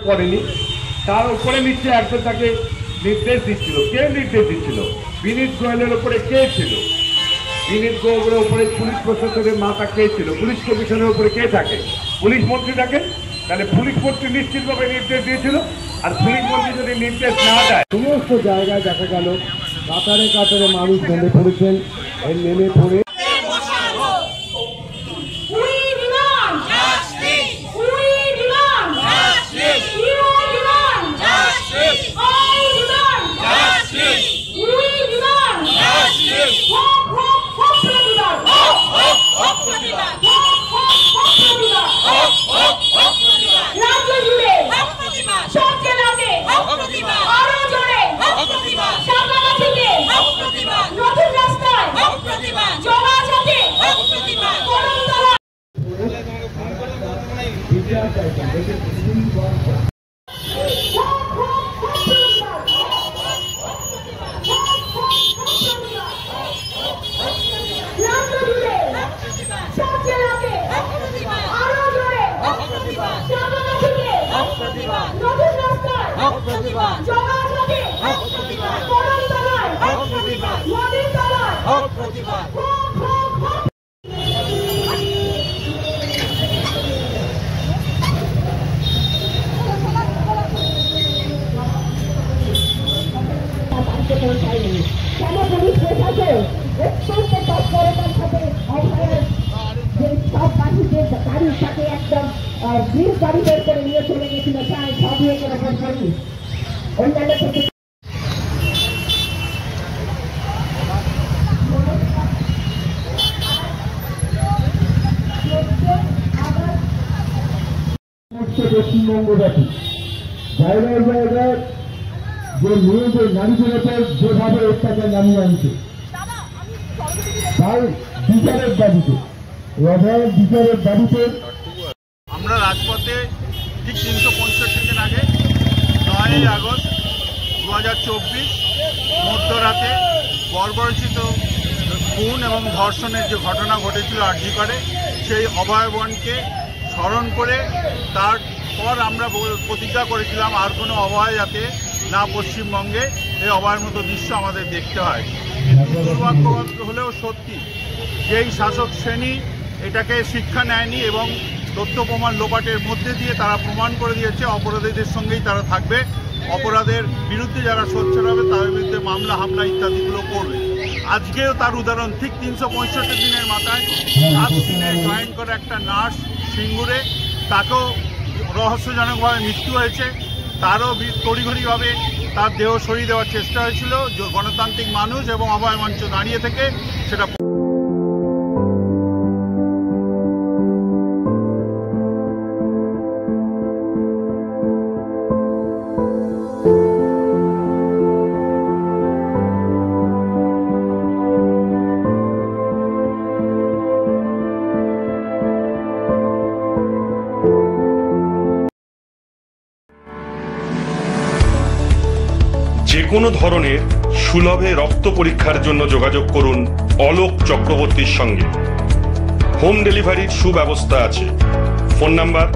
করেনি, তার উপরে নিচে একজন তাকে নির্দেশ দিচ্ছিল। কে নির্দেশ দিচ্ছিল? বিনীত গোয়েলের উপরে কে ছিল? বিনীত গোয়েলের উপরে পুলিশ প্রশাসনের মাথা কে ছিল? পুলিশ কমিশনের উপরে কে থাকে? পুলিশ মন্ত্রী থাকে। তাহলে পুলিশ মন্ত্রী নিশ্চিতভাবে নির্দেশ দিয়েছিল। আর পুলিশ মন্ত্রী যদি নির্দেশ না দেয়, সমস্ত জায়গায় দেখা গেল কাতারে কাতারে মানুষ নেমে পড়েছেন। নেমে পড়ে গাড়ি বের করে নিয়ে চলে গেছিল। পশ্চিমবঙ্গব্যাপী জায়গায় জায়গায় যে মেয়েদের নারীদের উপর যেভাবে অত্যাচার নামিয়ে আনছে, তাই বিচারের দাবিতে বিচারের দাবিতে আমরা রাজপথে ঠিক 365 দিন আগে 9ই আগস্ট 2024 মধ্যরাতে বর্বরচিত খুন এবং ধর্ষণের যে ঘটনা ঘটেছিল আরজিকরে, সেই অভয় বনকে স্মরণ করে তারপর আমরা প্রতিজ্ঞা করেছিলাম আর কোনো অভয় যাতে না পশ্চিমবঙ্গে এই অভয়ের মতো দৃশ্য আমাদের দেখতে হয়। কিন্তু দুর্ভাগ্য হলেও সত্যি, যেই শাসক শ্রেণী এটাকে শিক্ষা নেয়নি এবং তথ্য প্রমাণ লোপাটের মধ্যে দিয়ে তারা প্রমাণ করে দিয়েছে অপরাধীদের সঙ্গেই তারা থাকবে, অপরাধের বিরুদ্ধে যারা সোচ্চার হবে তাদের বিরুদ্ধে মামলা হামলা ইত্যাদিগুলো করবে। আজকেও তার উদাহরণ, ঠিক 365 দিনের মাথায় 7 দিনে জয়েন করা একটা নার্স সিঙ্গুরে, তাকেও রহস্যজনকভাবে মৃত্যু হয়েছে। তারও তড়িঘড়িভাবে তার দেহ সরিয়ে দেওয়ার চেষ্টা হয়েছিল। গণতান্ত্রিক মানুষ এবং অভয় মঞ্চ দাঁড়িয়ে থেকে সেটা যে কোনো ধরনের সুলভে রক্ত পরীক্ষার জন্য যোগাযোগ করুন অলোক চক্রবর্তীর সঙ্গে। হোম ডেলিভারির সুব্যবস্থা আছে। Phone number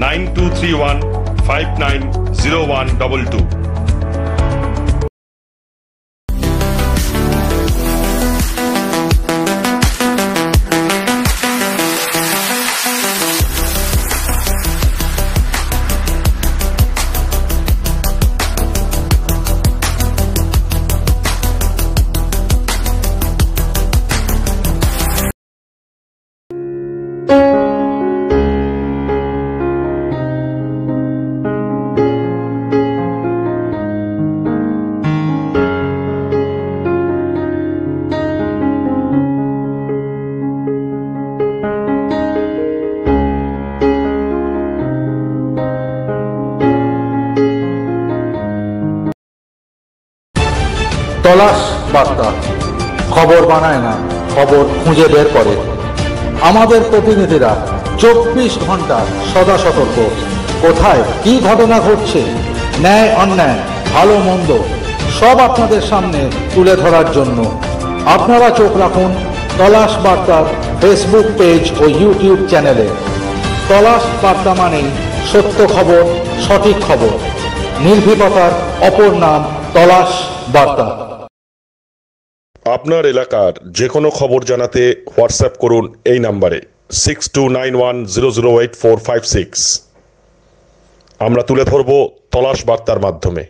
9231590122। তলাশ বার্তা খবর বানায় না, খবর খুঁজে বের করে। আমাদের প্রতিনিধিরা 24 ঘন্টা সদা সতর্ক। কোথায় কি ঘটনা ঘটছে, ন্যায় অন্যায়, ভালো মন্দ সব আপনাদের সামনে তুলে ধরার জন্য আপনারা চোখ রাখুন তলাশ বার্তার ফেসবুক পেজ ও ইউটিউব চ্যানেলে। তলাশ বার্তা মানেই সত্য খবর, সঠিক খবর। নির্ভীকতার অপর নাম তলাশ বার্তা। আপনার এলাকার যে কোনো খবর জানাতে হোয়াটসঅ্যাপ করুন এই নাম্বারে 6291008456। আমরা তুলে ধরব তলাশ বার্তার মাধ্যমে।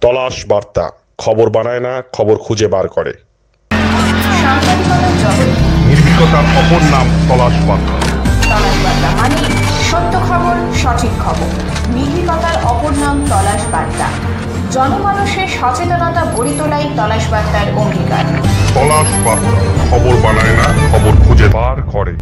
তলাশ বার্তা, খবর বানায় না, খবর খুঁজে বার করে। নির্ভীকতার অপর নাম তলাশ বার্তা। তলাশ বার্তা মানে সত্য খবর, সঠিক খবর। নির্ভীকতার অপর নাম তলাশ বার্তা। জনমানুষের সচেতনতা গড়ে তোলাই তলাশ বার্তার অঙ্গীকার। তলাশ বার্তা, খবর বানায় না, খবর খুঁজে বার করে।